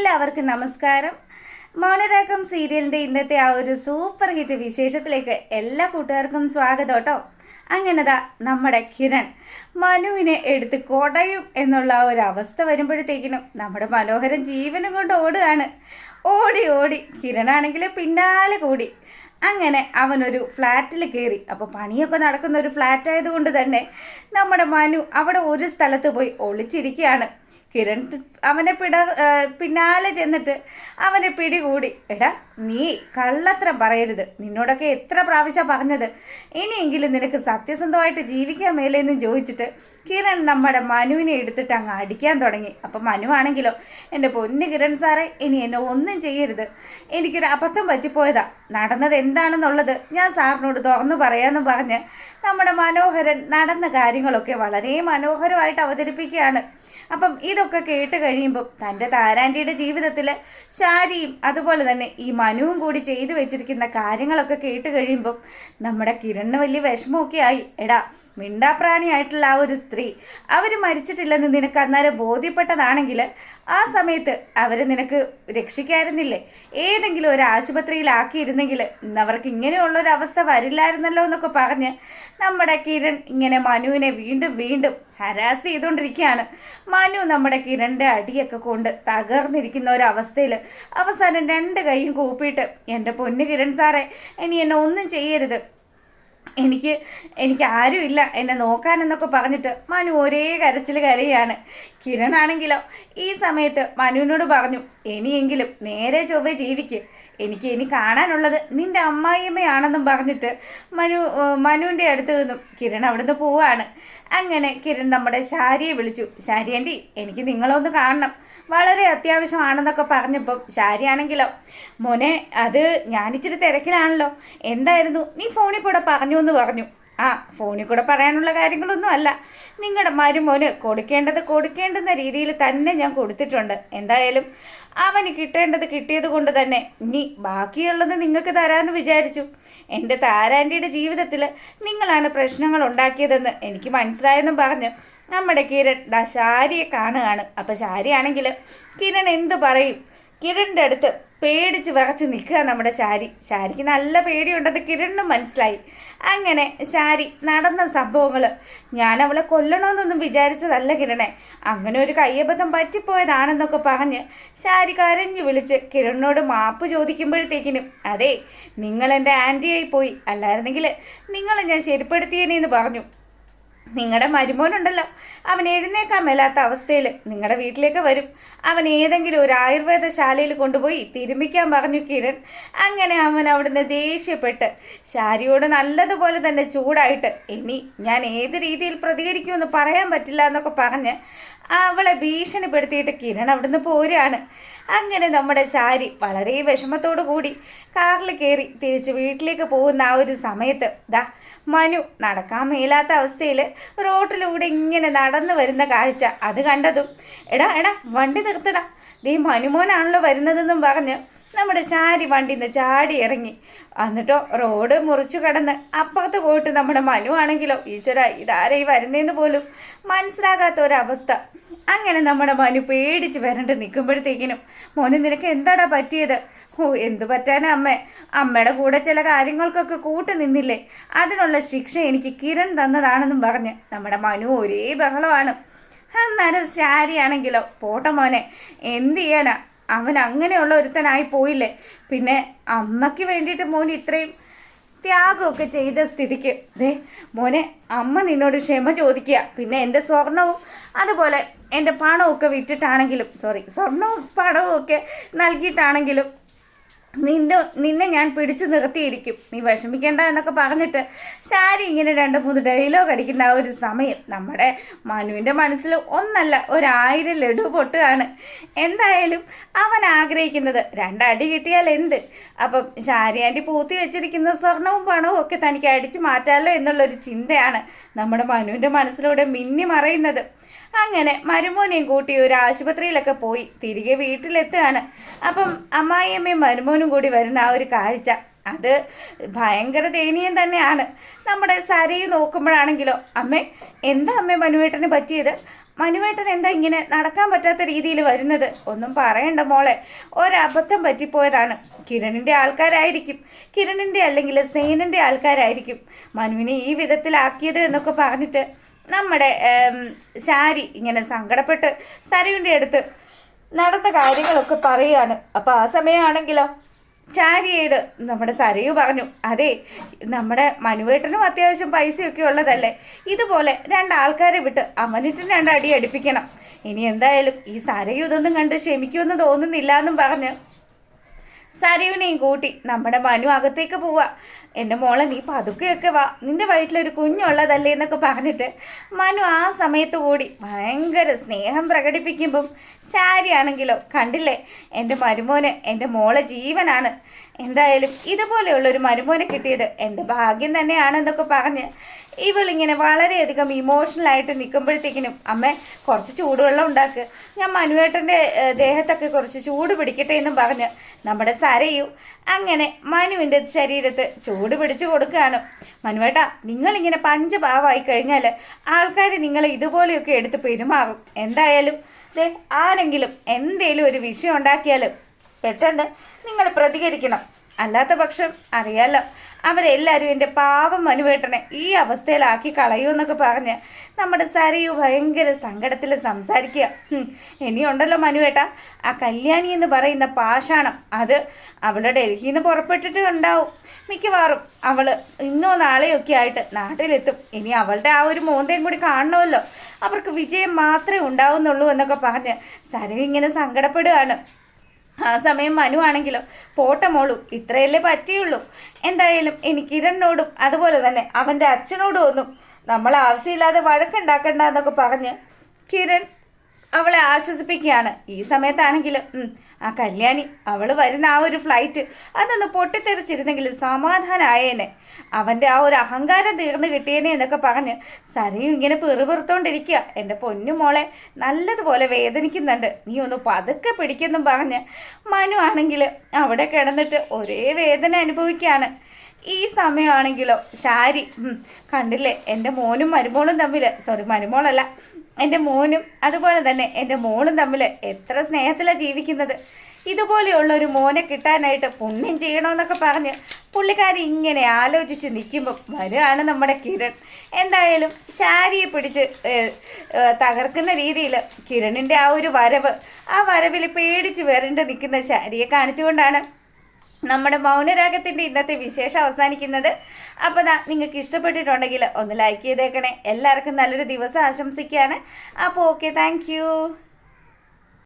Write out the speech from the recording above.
എല്ലാവർക്കും നമസ്കാരം. മൗനരാഗം സീരിയലിൻ്റെ ഇന്നത്തെ ആ ഒരു സൂപ്പർ ഹിറ്റ് വിശേഷത്തിലേക്ക് എല്ലാ കൂട്ടുകാർക്കും സ്വാഗതം കേട്ടോ. അങ്ങനെതാ നമ്മുടെ കിരൺ മനുവിനെ എടുത്ത് കൊടയും എന്നുള്ള ആ ഒരു അവസ്ഥ വരുമ്പോഴത്തേക്കിനും നമ്മുടെ മനോഹരൻ ജീവനും കൊണ്ട് ഓടുകയാണ്. ഓടി ഓടി കിരണാണെങ്കിൽ പിന്നാലെ കൂടി. അങ്ങനെ അവനൊരു ഫ്ലാറ്റിൽ കയറി. അപ്പോൾ പണിയൊക്കെ നടക്കുന്ന ഒരു ഫ്ലാറ്റ് ആയതുകൊണ്ട് തന്നെ നമ്മുടെ മനു അവിടെ ഒരു സ്ഥലത്ത് പോയി ഒളിച്ചിരിക്കുകയാണ്. കിരൺ അവനെ പിന്നാലെ ചെന്നിട്ട് അവനെ പിടികൂടി. എടാ, നീ കള്ളത്തരം പറയരുത്, നിന്നോടൊക്കെ എത്ര പ്രാവശ്യം പറഞ്ഞത്, ഇനിയെങ്കിലും നിനക്ക് സത്യസന്ധമായിട്ട് ജീവിക്കാൻ മേലെന്നും ചോദിച്ചിട്ട് കിരൺ നമ്മുടെ മനുവിനെ എടുത്തിട്ട് അങ്ങ് അടിക്കാൻ തുടങ്ങി. അപ്പം മനു ആണെങ്കിലോ, എൻ്റെ പൊന്ന് കിരൺ സാറേ, ഇനി എന്നെ ഒന്നും ചെയ്യരുത്, എനിക്കൊരു അബദ്ധം പറ്റിപ്പോയതാ, നടന്നത് എന്താണെന്നുള്ളത് ഞാൻ സാറിനോട് തുറന്നു പറയാമെന്നും പറഞ്ഞ് നമ്മുടെ മനോഹരൻ നടന്ന കാര്യങ്ങളൊക്കെ വളരെ മനോഹരമായിട്ട് അവതരിപ്പിക്കുകയാണ്. അപ്പം ഇതൊക്കെ കേട്ട് കഴിയുമ്പം തൻ്റെ താരാൻ്റിയുടെ ജീവിതത്തിൽ ശാരിയും അതുപോലെ തന്നെ ഈ മനുവും കൂടി ചെയ്തു വെച്ചിരിക്കുന്ന കാര്യങ്ങളൊക്കെ കേട്ട് കഴിയുമ്പം നമ്മുടെ കിരണിന് വലിയ വിഷമമൊക്കെ ആയി. എടാ, മിണ്ടാപ്രാണിയായിട്ടുള്ള ആ ഒരു സ്ത്രീ അവർ മരിച്ചിട്ടില്ലെന്ന് നിനക്ക് അന്നേരം ബോധ്യപ്പെട്ടതാണെങ്കിൽ ആ സമയത്ത് അവരെ നിനക്ക് രക്ഷിക്കായിരുന്നില്ലേ? ഏതെങ്കിലും ഒരു ആശുപത്രിയിലാക്കിയിരുന്നെങ്കിൽ അവർക്ക് ഇങ്ങനെയുള്ളൊരവസ്ഥ വരില്ലായിരുന്നല്ലോ എന്നൊക്കെ പറഞ്ഞ് നമ്മുടെ കിരൺ ഇങ്ങനെ മനുവിനെ വീണ്ടും വീണ്ടും ഹരാസ് ചെയ്തുകൊണ്ടിരിക്കുകയാണ്. മനു നമ്മുടെ കിരണിൻ്റെ അടിയൊക്കെ കൊണ്ട് തകർന്നിരിക്കുന്ന ഒരവസ്ഥയിൽ അവസാനം രണ്ട് കൈയും കൂപ്പിയിട്ട്, എൻ്റെ പൊന്നു കിരൺ സാറേ, ഇനി എന്നെ ഒന്നും ചെയ്യരുത്, എനിക്ക് ആരുമില്ല എന്നെ നോക്കാനെന്നൊക്കെ പറഞ്ഞിട്ട് മനു ഒരേ കരച്ചിൽ കരയാണ്. കിരണാണെങ്കിലോ ഈ സമയത്ത് മനുവിനോട് പറഞ്ഞു, ഇനിയെങ്കിലും നേരെ ചൊവ്വേ ജീവിക്ക്, ഇനി കാണാനുള്ളത് നിന്റെ അമ്മായിയമ്മയാണെന്നും പറഞ്ഞിട്ട് മനുവിൻ്റെ അടുത്ത് നിന്നും കിരൺ അവിടുന്ന് പോവാണ്. അങ്ങനെ കിരൺ നമ്മുടെ ശാരിയെ വിളിച്ചു. ശാരി ആൻറ്റി, എനിക്ക് നിങ്ങളൊന്ന് കാണണം, വളരെ അത്യാവശ്യമാണെന്നൊക്കെ പറഞ്ഞപ്പം ശാരിയാണെങ്കിലോ, മോനെ അത് ഞാനിച്ചിരി തിരക്കിലാണല്ലോ, എന്തായിരുന്നു നീ ഫോണിൽ കൂടെ പറഞ്ഞു എന്ന് പറഞ്ഞു. ആ, ഫോണിൽ കൂടെ പറയാനുള്ള കാര്യങ്ങളൊന്നും അല്ല, നിങ്ങളുടെ മരുമോന് കൊടുക്കേണ്ടുന്ന രീതിയിൽ തന്നെ ഞാൻ കൊടുത്തിട്ടുണ്ട്. എന്തായാലും അവന് കിട്ടേണ്ടത് കിട്ടിയത് കൊണ്ട് തന്നെ ഇനി ബാക്കിയുള്ളത് നിങ്ങൾക്ക് തരാമെന്ന് വിചാരിച്ചു. എൻ്റെ താരാൻ്റിയുടെ ജീവിതത്തിൽ നിങ്ങളാണ് പ്രശ്നങ്ങൾ ഉണ്ടാക്കിയതെന്ന് എനിക്ക് മനസ്സിലായെന്നും പറഞ്ഞ് നമ്മുടെ കിരൺ ശാരിയെ കാണുകയാണ്. അപ്പം ശാരിയാണെങ്കിൽ കിരൺ എന്ത് പറയും? കിരണിൻ്റെ അടുത്ത് പേടിച്ച് വിറച്ച് നിൽക്കുക നമ്മുടെ ശാരിക്ക് നല്ല പേടിയുണ്ടെന്ന് കിരണിനും മനസ്സിലായി. അങ്ങനെ ശാരി നടന്ന സംഭവങ്ങൾ, ഞാൻ അവളെ കൊല്ലണമെന്നൊന്നും വിചാരിച്ചതല്ല കിരണെ, അങ്ങനെ ഒരു കയ്യബദ്ധം പറ്റിപ്പോയതാണെന്നൊക്കെ പറഞ്ഞ് ശാരി കരഞ്ഞു വിളിച്ച് കിരണിനോട് മാപ്പ് ചോദിക്കുമ്പോഴത്തേക്കിനും, അതെ, നിങ്ങൾ എൻ്റെ ആൻറ്റിയായി പോയി, അല്ലായിരുന്നെങ്കിൽ നിങ്ങളെ ഞാൻ ശരിപ്പെടുത്തിയേനെന്ന് പറഞ്ഞു. നിങ്ങളുടെ മരുമോനുണ്ടല്ലോ, അവൻ എഴുന്നേക്കാൻ മേലാത്ത അവസ്ഥയിൽ നിങ്ങളുടെ വീട്ടിലേക്ക് വരും, അവൻ ഏതെങ്കിലും ഒരു ആയുർവേദശാലയിൽ കൊണ്ടുപോയി തിരുമിക്കാൻ പറഞ്ഞു കിരൺ. അങ്ങനെ അവൻ അവിടുന്ന് ദേഷ്യപ്പെട്ട് ശാരിയോട് നല്ലതുപോലെ തന്നെ ചൂടായിട്ട്, ഇനി ഞാൻ ഏത് രീതിയിൽ പ്രതികരിക്കുമെന്ന് പറയാൻ പറ്റില്ല എന്നൊക്കെ പറഞ്ഞ് അവളെ ഭീഷണിപ്പെടുത്തിയിട്ട് കിരൺ അവിടുന്ന് പോരുകയാണ്. അങ്ങനെ നമ്മുടെ ശാരി വളരെ വിഷമത്തോടു കൂടി കാറിൽ കയറി തിരിച്ച് വീട്ടിലേക്ക് പോകുന്ന ആ ഒരു സമയത്ത് മനു നടക്കാൻ മേലാത്ത അവസ്ഥയിൽ റോഡിലൂടെ ഇങ്ങനെ നടന്നു വരുന്ന കാഴ്ച അത് കണ്ടതും, എടാ വണ്ടി നിർത്തടാ, ദേ മനുമോനാണല്ലോ വരുന്നതെന്നും പറഞ്ഞ് നമ്മുടെ ശാരി വണ്ടിയിൽ നിന്ന് ചാടി ഇറങ്ങി. എന്നിട്ടോ റോഡ് മുറിച്ചു കടന്ന് അപ്പുറത്ത് പോയിട്ട് നമ്മുടെ മനു ആണെങ്കിലോ, ഈശ്വര, ഇതാരേ വരുന്നതെന്ന് പോലും മനസ്സിലാകാത്ത ഒരവസ്ഥ. അങ്ങനെ നമ്മുടെ മനു പേടിച്ച് വരണ്ട് നിൽക്കുമ്പോഴത്തേക്കിനും, മോന് നിനക്ക് എന്താടാ പറ്റിയത്? ഓ, എന്തു പറ്റാനാ അമ്മയുടെ കൂടെ ചില കാര്യങ്ങൾക്കൊക്കെ കൂട്ടു നിന്നില്ലേ, അതിനുള്ള ശിക്ഷ എനിക്ക് കിരൺ തന്നതാണെന്നും പറഞ്ഞ് നമ്മുടെ മനു ഒരേ ബഹളമാണ്. എന്നാലും ശാരിയാണെങ്കിലോ, പോട്ടെ മോനെ, എന്ത് ചെയ്യാനാ, അവൻ അങ്ങനെയുള്ള ഒരുത്തനായി പോയില്ലേ, പിന്നെ അമ്മയ്ക്ക് വേണ്ടിയിട്ട് മോൻ ഇത്രയും ത്യാഗമൊക്കെ ചെയ്ത സ്ഥിതിക്ക് മോനെ, അമ്മ നിന്നോട് ക്ഷമ ചോദിക്കുക. പിന്നെ എൻ്റെ സ്വർണവും അതുപോലെ എൻ്റെ പണമൊക്കെ വിറ്റിട്ടാണെങ്കിലും, സ്വർണവും പണവും ഒക്കെ നൽകിയിട്ടാണെങ്കിലും നിന്നെ ഞാൻ പിടിച്ചു നിർത്തിയിരിക്കും, നീ വിഷമിക്കേണ്ട എന്നൊക്കെ പറഞ്ഞിട്ട് ശാരി ഇങ്ങനെ 2-3 ഡയലോഗ് അടിക്കുന്ന ആ ഒരു സമയം നമ്മുടെ മനുവിൻ്റെ മനസ്സിൽ ഒന്നല്ല 1000 ലഡു പൊട്ടുകയാണ്. എന്തായാലും അവൻ ആഗ്രഹിക്കുന്നത് 2 അടി കിട്ടിയാൽ എന്ത്, അപ്പം ശാരി ആൻറ്റി പൂത്തി വെച്ചിരിക്കുന്ന സ്വർണവും പണവും ഒക്കെ തനിക്ക് അടിച്ചു മാറ്റാമല്ലോ എന്നുള്ളൊരു ചിന്തയാണ് നമ്മുടെ മനുവിൻ്റെ മനസ്സിലൂടെ മിന്നി മറയുന്നത്. അങ്ങനെ മരുമോനെയും കൂട്ടി ഒരു ആശുപത്രിയിലൊക്കെ പോയി തിരികെ വീട്ടിലെത്തുകയാണ്. അപ്പം അമ്മായിയമ്മയും മരുമോനും കൂടി വരുന്ന ആ ഒരു കാഴ്ച അത് ഭയങ്കര ദയനീയം തന്നെയാണ്. നമ്മുടെ സരയെ നോക്കുമ്പോഴാണെങ്കിലോ, അമ്മേ, എന്താ അമ്മേ മനുവേട്ടന് പറ്റിയത്? മനുവേട്ടൻ എന്താ ഇങ്ങനെ നടക്കാൻ പറ്റാത്ത രീതിയിൽ വരുന്നത്? ഒന്നും പറയണ്ട മോളെ, ഒരബദ്ധം പറ്റിപ്പോയതാണ്. കിരണിൻ്റെ ആൾക്കാരായിരിക്കും, കിരണിൻ്റെ അല്ലെങ്കിൽ സേനൻ്റെ ആൾക്കാരായിരിക്കും മനുവിനെ ഈ വിധത്തിലാക്കിയത് എന്നൊക്കെ പറഞ്ഞിട്ട് നമ്മുടെ ശാരി ഇങ്ങനെ സങ്കടപ്പെട്ട് സരുവിൻ്റെ അടുത്ത് നടന്ന കാര്യങ്ങളൊക്കെ പറയുകയാണ്. അപ്പോൾ ആ സമയമാണെങ്കിലോ ചാരിയേട് നമ്മുടെ സരയു പറഞ്ഞു, അതെ നമ്മുടെ മനുവേട്ടനും അത്യാവശ്യം പൈസയൊക്കെ ഉള്ളതല്ലേ, ഇതുപോലെ രണ്ടാൾക്കാരെ വിട്ട് അവനിട്ട് രണ്ടടി അടുപ്പിക്കണം. ഇനി എന്തായാലും ഈ സരയു ഇതൊന്നും കണ്ട് ക്ഷമിക്കുമെന്ന് തോന്നുന്നില്ല എന്നും പറഞ്ഞ് സരയുവിനെയും കൂട്ടി നമ്മുടെ മനു അകത്തേക്ക് പോവാ. എൻ്റെ മോളെ നീ പതുക്കെയൊക്കെ വാ, നിന്റെ വയറ്റിലൊരു കുഞ്ഞുള്ളതല്ലേ എന്നൊക്കെ പറഞ്ഞിട്ട് മനു ആ സമയത്ത് കൂടി ഭയങ്കര സ്നേഹം പ്രകടിപ്പിക്കുമ്പം ശാരിയാണെങ്കിലോ കണ്ടില്ലേ എൻ്റെ മരുമോന് എൻ്റെ മോളെ ജീവനാണ്, എന്തായാലും ഇതുപോലെയുള്ളൊരു മരുമോനെ കിട്ടിയത് എൻ്റെ ഭാഗ്യം തന്നെയാണെന്നൊക്കെ പറഞ്ഞ് ഇവളിങ്ങനെ വളരെയധികം ഇമോഷണലായിട്ട് നിൽക്കുമ്പോഴത്തേക്കിനും അമ്മ കുറച്ച് ചൂടുവെള്ളം ഉണ്ടാക്ക്, ഞാൻ മനുവേട്ടൻ്റെ ദേഹത്തൊക്കെ കുറച്ച് ചൂട് പിടിക്കട്ടെ എന്നും പറഞ്ഞ് നമ്മുടെ സരയു അങ്ങനെ മനുവിൻ്റെ ശരീരത്ത് ചൂട് പിടിച്ചു കൊടുക്കുകയാണ്. മനുവേട്ടാ, നിങ്ങളിങ്ങനെ പഞ്ചഭാവമായി കഴിഞ്ഞാൽ ആൾക്കാർ നിങ്ങളെ ഇതുപോലെയൊക്കെ എടുത്ത് പെരുമാറും. എന്തായാലും ആരെങ്കിലും എന്തേലും ഒരു വിഷയം ഉണ്ടാക്കിയാൽ പെട്ടെന്ന് നിങ്ങൾ പ്രതികരിക്കണം, അല്ലാത്ത പക്ഷം അറിയാലോ അവരെല്ലാവരും എൻ്റെ പാവം മനുവേട്ടനെ ഈ അവസ്ഥയിലാക്കി കളയുമെന്നൊക്കെ പറഞ്ഞ് നമ്മുടെ സരയു ഭയങ്കര സങ്കടത്തിൽ സംസാരിക്കുക. ഇനിയുണ്ടല്ലോ മനുവേട്ട, ആ കല്യാണി എന്ന് പറയുന്ന പാഷാണം അത് അവളുടെ ഡൽഹിയിൽ നിന്ന് പുറപ്പെട്ടിട്ട് ഉണ്ടാവും. മിക്കവാറും അവൾ ഇന്നോ നാളെയൊക്കെ ആയിട്ട് നാട്ടിലെത്തും. ഇനി അവളുടെ ആ ഒരു മോന്തയും കൂടി കാണണമല്ലോ, അവർക്ക് വിജയം മാത്രമേ ഉണ്ടാവുന്നുള്ളൂ എന്നൊക്കെ പറഞ്ഞ് സരയു ഇങ്ങനെ സങ്കടപ്പെടുകയാണ്. ആ സമയം മനു ആണെങ്കിലോ പോട്ടെ മോളു, ഇത്രയല്ലേ പറ്റിയുള്ളൂ, എന്തായാലും ഇനി കിരണിനോടും അതുപോലെ തന്നെ അവൻ്റെ അച്ഛനോടും ഒന്നും നമ്മൾ ആവശ്യമില്ലാതെ വഴക്കുണ്ടാക്കണ്ട എന്നൊക്കെ പറഞ്ഞ് കിരൺ അവളെ ആശ്വസിപ്പിക്കുകയാണ്. ഈ സമയത്താണെങ്കിലും ആ കല്യാണി അവൾ വരുന്ന ആ ഒരു ഫ്ലൈറ്റ് അതൊന്ന് പൊട്ടിത്തെറിച്ചിരുന്നെങ്കിൽ സമാധാനമായേനെ, അവൻ്റെ ആ ഒരു അഹങ്കാരം തീർന്നു കിട്ടിയേനെ എന്നൊക്കെ പറഞ്ഞ് സരയും ഇങ്ങനെ പെറുപെറുത്തോണ്ടിരിക്കുക. എൻ്റെ പൊന്നു മോളെ നല്ലതുപോലെ വേദനിക്കുന്നുണ്ട്, നീ ഒന്ന് പതുക്കെ പിടിക്കെന്നും പറഞ്ഞ് മനു ആണെങ്കിൽ അവിടെ കിടന്നിട്ട് ഒരേ വേദന അനുഭവിക്കുകയാണ്. ഈ സമയമാണെങ്കിലോ ശാരി കണ്ടില്ലേ എൻ്റെ മോനും മരുമോളും തമ്മിൽ, മരുമോളല്ല എൻ്റെ മോനും അതുപോലെ തന്നെ എൻ്റെ മോളും തമ്മിൽ എത്ര സ്നേഹത്തിലാണ് ജീവിക്കുന്നത്, ഇതുപോലെയുള്ള ഒരു മോനെ കിട്ടാനായിട്ട് പുണ്യം ചെയ്യണമെന്നൊക്കെ പറഞ്ഞ് പുള്ളിക്കാരി ഇങ്ങനെ ആലോചിച്ച് നിൽക്കുമ്പോൾ വരികയാണ് നമ്മുടെ കിരൺ. എന്തായാലും ശാരിയെ പിടിച്ച് തകർക്കുന്ന രീതിയിൽ കിരണിൻ്റെ ആ ഒരു വരവ്, ആ വരവിൽ പേടിച്ച് വരണ്ട് നിൽക്കുന്ന ശാരിയെ കാണിച്ചുകൊണ്ടാണ് നമ്മുടെ മൗനരാഗത്തിൻ്റെ ഇന്നത്തെ വിശേഷം അവസാനിക്കുന്നത്. അപ്പോൾ നിങ്ങൾക്ക് ഇഷ്ടപ്പെട്ടിട്ടുണ്ടെങ്കിൽ ഒന്ന് ലൈക്ക് ചെയ്തേക്കണേ. എല്ലാവർക്കും നല്ലൊരു ദിവസം ആശംസിക്കുകയാണ്. അപ്പോൾ ഓക്കെ, താങ്ക്